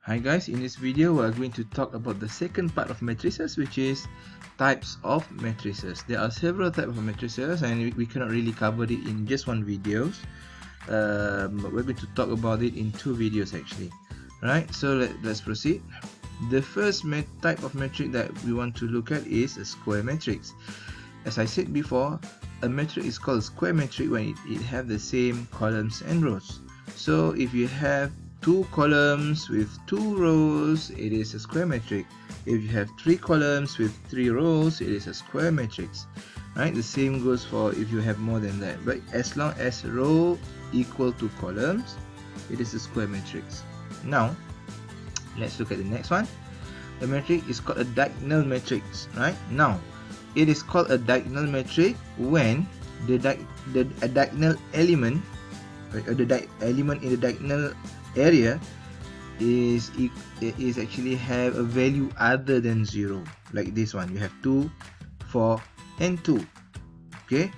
Hi guys, in this video we are going to talk about the second part of matrices, which is types of matrices. There are several types of matrices and we cannot really cover it in just one video. But we're going to talk about it in two videos actually. Right, so let's proceed. The first type of matrix that we want to look at is a square matrix. As I said before, a matrix is called a square matrix when it have the same columns and rows. So if you have two columns with two rows, it is a square matrix. If you have three columns with three rows, it is a square matrix. Right? The same goes for if you have more than that. But as long as row equal to columns, it is a square matrix. Now, let's look at the next one. The matrix is called a diagonal matrix. Right? Now, it is called a diagonal matrix when the diagonal element, or the element in the diagonal area is actually have a value other than 0, like this one. You have 2, 4 and 2. Okay,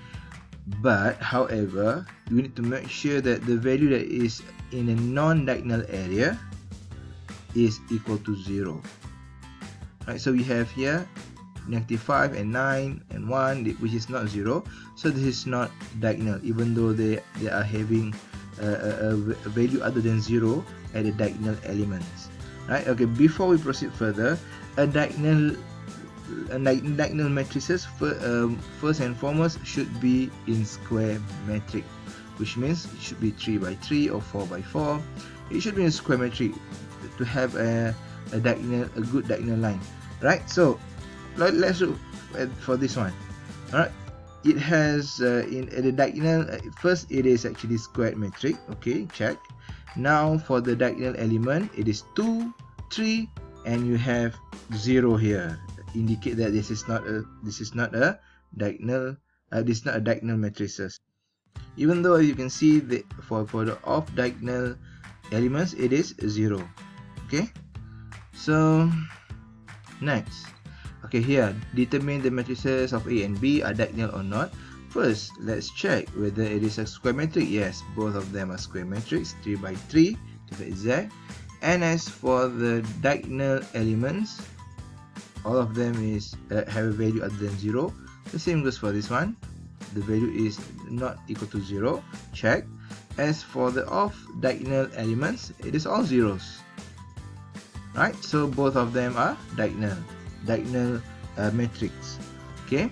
but however, you need to make sure that the value that is in a non-diagonal area is equal to 0. Right, so we have here -5 and 9 and 1, which is not 0, so this is not diagonal, even though they are having a value other than 0 at the diagonal elements. Right? Okay, before we proceed further, a diagonal matrices first and foremost should be in square matrix, which means it should be 3 by 3 or 4 by 4. It should be in square matrix to have a good diagonal line. Right? So let's look for this one. Alright, it has in the diagonal, first it is actually squared matrix. Okay, check. Now for the diagonal element, it is 2, 3 and you have 0 here, indicate that this is not a diagonal matrices. Even though you can see that for the off diagonal elements it is 0. Okay, so next, okay, here determine the matrices of A and B are diagonal or not. First, let's check whether it is a square matrix. Yes, both of them are square matrix, 3 by 3 to be exact. And as for the diagonal elements, all of them is have a value other than 0. The same goes for this one. The value is not equal to 0. Check. As for the off diagonal elements, it is all zeros. Right? So both of them are diagonal matrix. Okay,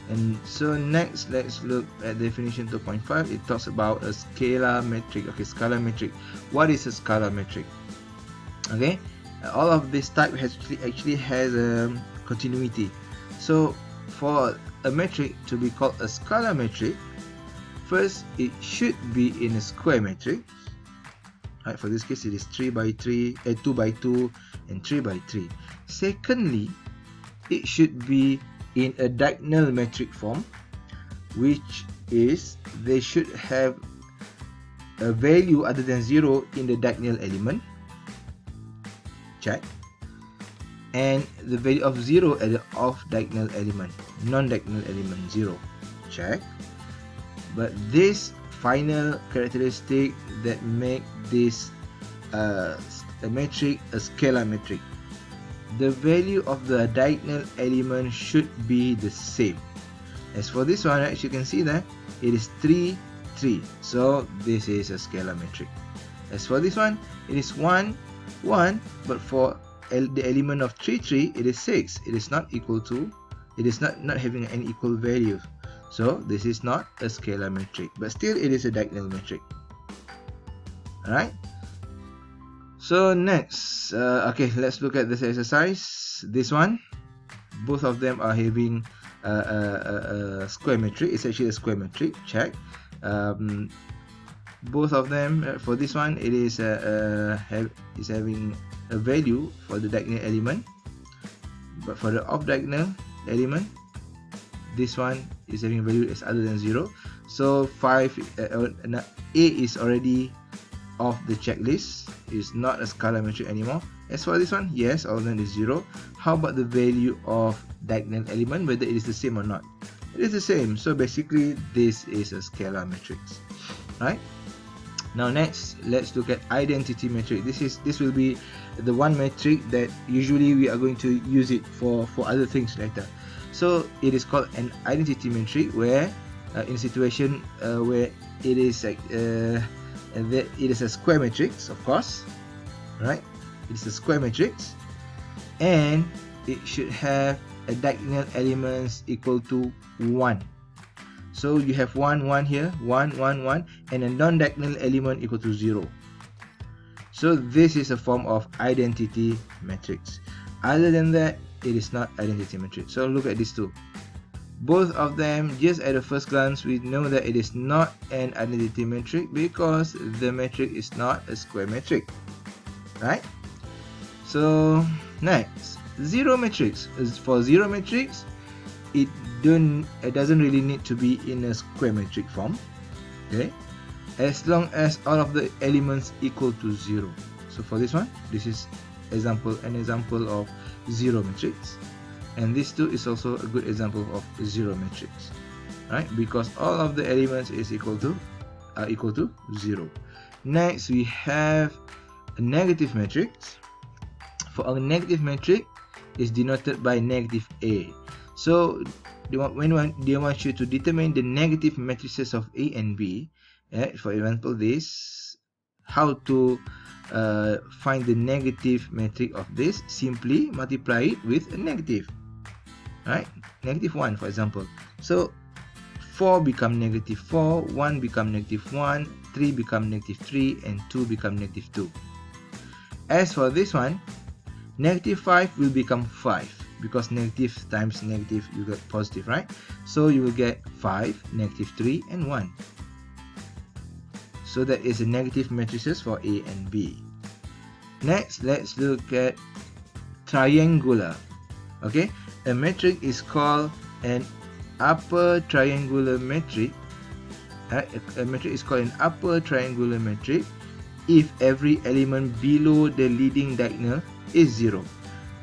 and so next let's look at definition 2.5. It talks about a scalar matrix. Okay, scalar matrix. What is a scalar matrix? Okay, all of this type actually has a continuity. So for a matrix to be called a scalar matrix, first it should be in a square matrix. Right, for this case it is 3 by 3, 2 by 2 and 3 by 3. Secondly, it should be in a diagonal matrix form, which is they should have a value other than 0 in the diagonal element. Check. And the value of 0 at the off diagonal element, non-diagonal element 0. Check. But this final characteristic that make this a matrix a scalar matrix, the value of the diagonal element should be the same. As for this one, as you can see that it is 3, 3, so this is a scalar matrix. As for this one, it is 1, 1, but for the element of 3, 3, it is 6. It is not equal to, it is not having any equal value. So this is not a scalar matrix, but still it is a diagonal matrix. Alright. So next, okay, let's look at this exercise. This one, both of them are having a square matrix. It's actually a square matrix. Check. Both of them, for this one, it is having a value for the diagonal element, but for the off diagonal element, this one is having a value as other than 0. So 5, A is already off the checklist, is not a scalar matrix anymore. As for this one, yes, all of them is 0. How about the value of diagonal element, whether it is the same or not? It is the same, so basically this is a scalar matrix. Right? Now next, let's look at identity metric. This will be the one metric that usually we are going to use it for other things later. So it is called an identity metric, where in a situation where it is like it is a square matrix, of course, right? It is a square matrix, and it should have a diagonal elements equal to 1. So you have 1, 1 here, 1, 1, 1, and a non-diagonal element equal to 0. So this is a form of identity matrix. Other than that, it is not identity matrix. So look at these two. Both of them, just at the first glance, we know that it is not an identity metric because the metric is not a square metric, right? So next, zero matrix. For zero matrix, it doesn't really need to be in a square metric form, okay, as long as all of the elements equal to 0. So for this one, this is an example of zero matrix, and this too is also a good example of zero matrix, right? Because all of the elements is equal to 0. Next, we have a negative matrix. For a negative matrix, is denoted by negative A. So when they want you to determine the negative matrices of A and B, for example, how to find the negative matrix of this? Simply multiply it with a negative, right? Negative 1, for example. So 4 become negative 4, 1 become negative 1, 3 become negative 3, and 2 become negative 2. As for this one, negative 5 will become 5. Because negative times negative, you get positive, right? So you will get 5, negative 3, and 1. So that is the negative matrices for A and B. Next, let's look at triangular. Okay, a metric is called an upper triangular metric. A metric is called an upper triangular metric if every element below the leading diagonal is 0.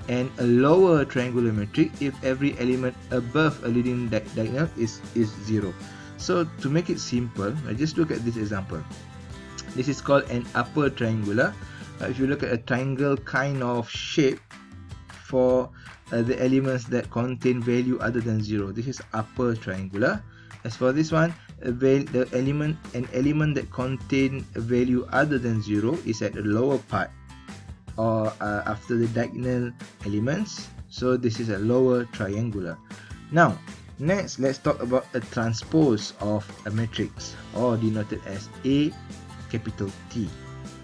And a lower triangular metric if every element above a leading diagonal is 0. So to make it simple, just look at this example. This is called an upper triangular. If you look at a triangle kind of shape for the elements that contain value other than 0, this is upper triangular. As for this one, an element that contain a value other than 0 is at the lower part, or after the diagonal elements. So this is a lower triangular. Now next, let's talk about a transpose of a matrix, or denoted as A capital T,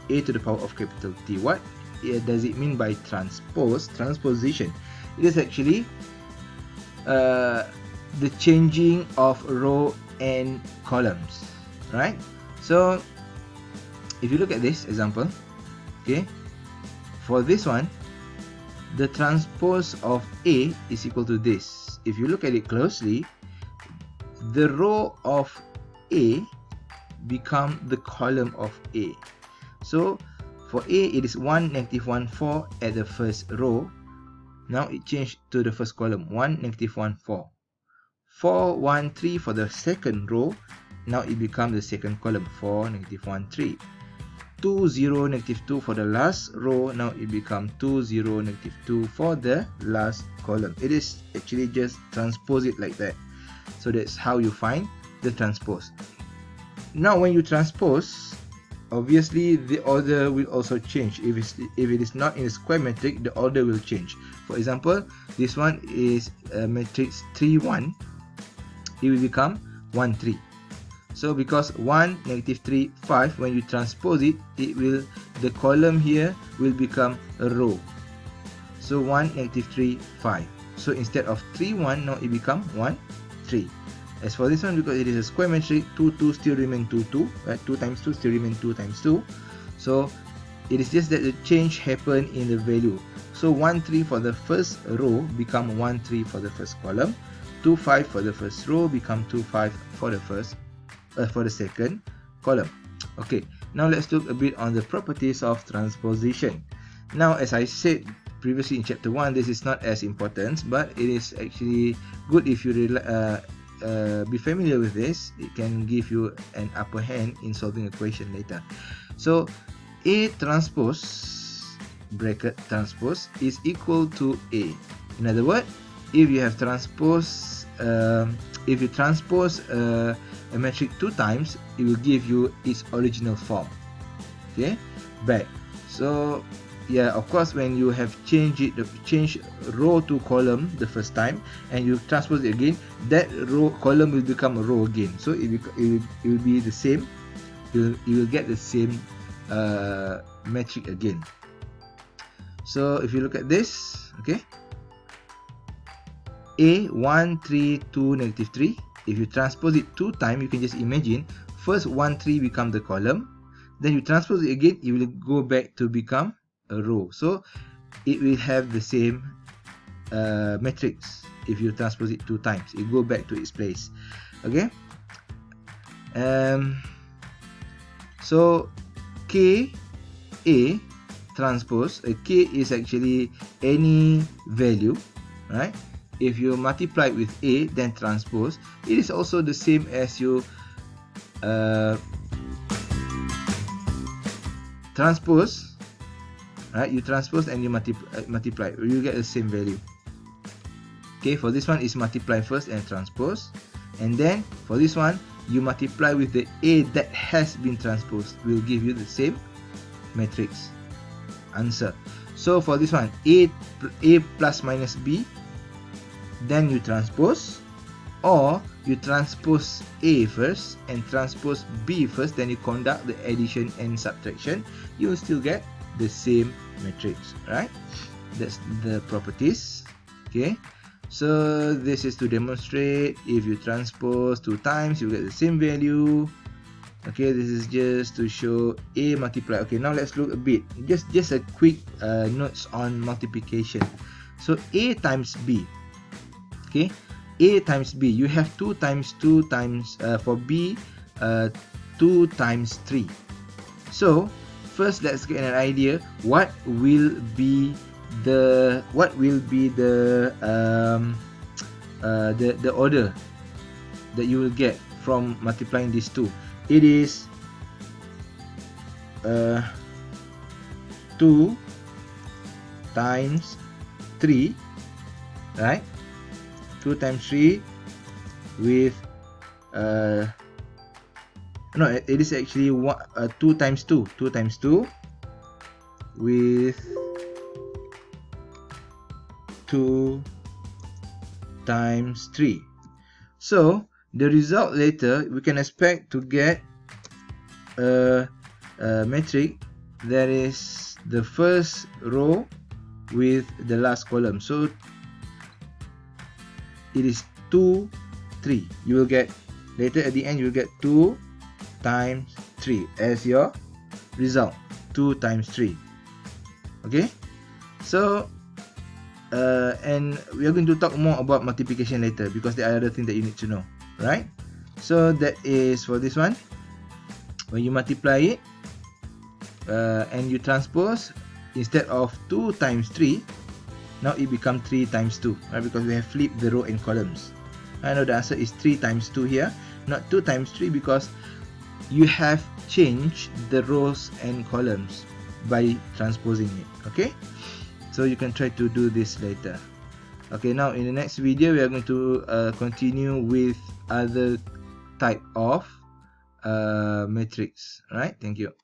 A to the power of capital T. What does it mean by transposition? It is actually the changing of row and columns, right? So if you look at this example, okay, for this one, the transpose of A is equal to this. If you look at it closely, the row of A become the column of A. So for A, it is 1, negative 1, 4 at the first row. Now it changed to the first column, 1, negative 1, 4. 4, 1, 3 for the second row. Now it becomes the second column, 4, negative 1, 3. 2, 0, negative 2 for the last row. Now it becomes 2, 0, negative 2 for the last column. It is actually just transpose it like that. So that's how you find the transpose. Now when you transpose, obviously the order will also change. If it is not in a square metric, the order will change. For example, this one is a matrix 3, 1. It will become 1, 3. So because 1, negative 3, 5, when you transpose it, the column here will become a row. So 1, negative 3, 5. So instead of 3, 1, now it becomes 1, 3. As for this one, because it is a square metric, 2, 2 still remain 2, 2. Right? 2 times 2 still remain 2 times 2. So it is just that the change happened in the value. So 1, 3 for the first row become 1, 3 for the first column. 2, 5 for the first row become 2, 5 for the second column. Okay, now let's look a bit on the properties of transposition. Now, as I said previously in chapter 1, this is not as important, but it is actually good if you be familiar with this, it can give you an upper hand in solving equation later. So A transpose bracket transpose is equal to A. In other words, if you transpose a metric 2 times, it will give you its original form. Okay, back. So yeah, of course, when you have changed row to column the first time and you transpose it again, that column will become a row again. So it will be the same. You will get the same metric again. So if you look at this, okay, A 1 3 2 negative 3. If you transpose it 2 times, you can just imagine first 1 3 become the column, then you transpose it again, it will go back to become a row. So it will have the same matrix. If you transpose it 2 times, it go back to its place. Okay. So K A transpose, K is actually any value, right? If you multiply it with A, then transpose, it is also the same as you transpose, right? You transpose and you multiply, you get the same value. Okay, for this one is multiply first and transpose, and then for this one you multiply with the A that has been transposed, will give you the same matrix answer. So for this one, A plus minus B, then you transpose, or you transpose A first and transpose B first, then you conduct the addition and subtraction, you will still get the same matrix, right? That's the properties. Okay, so this is to demonstrate if you transpose 2 times, you get the same value. Okay, this is just to show A multiply. Okay, now let's look a bit, just a quick notes on multiplication. So A times B. Okay, A times B, you have 2 times 2 times for B 2 times 3. So first let's get an idea what will be the order that you will get from multiplying these two. It is 2 times 3, right? 2 times 3 with no, it is actually 2 times 2 with 2 times 3. So the result later we can expect to get a metric that is the first row with the last column. So it is 2 3. You will get later at the end, you will get 2 times 3 as your result. 2 times 3. Okay, so and we are going to talk more about multiplication later because there are other things that you need to know, right? So that is for this one. When you multiply it and you transpose, instead of 2 times 3, now it becomes 3 times 2, right? Because we have flipped the row and columns. I know the answer is 3 times 2 here, not 2 times 3, because you have changed the rows and columns by transposing it. Okay, so you can try to do this later. Okay, now in the next video we are going to continue with other type of matrix. Right, thank you.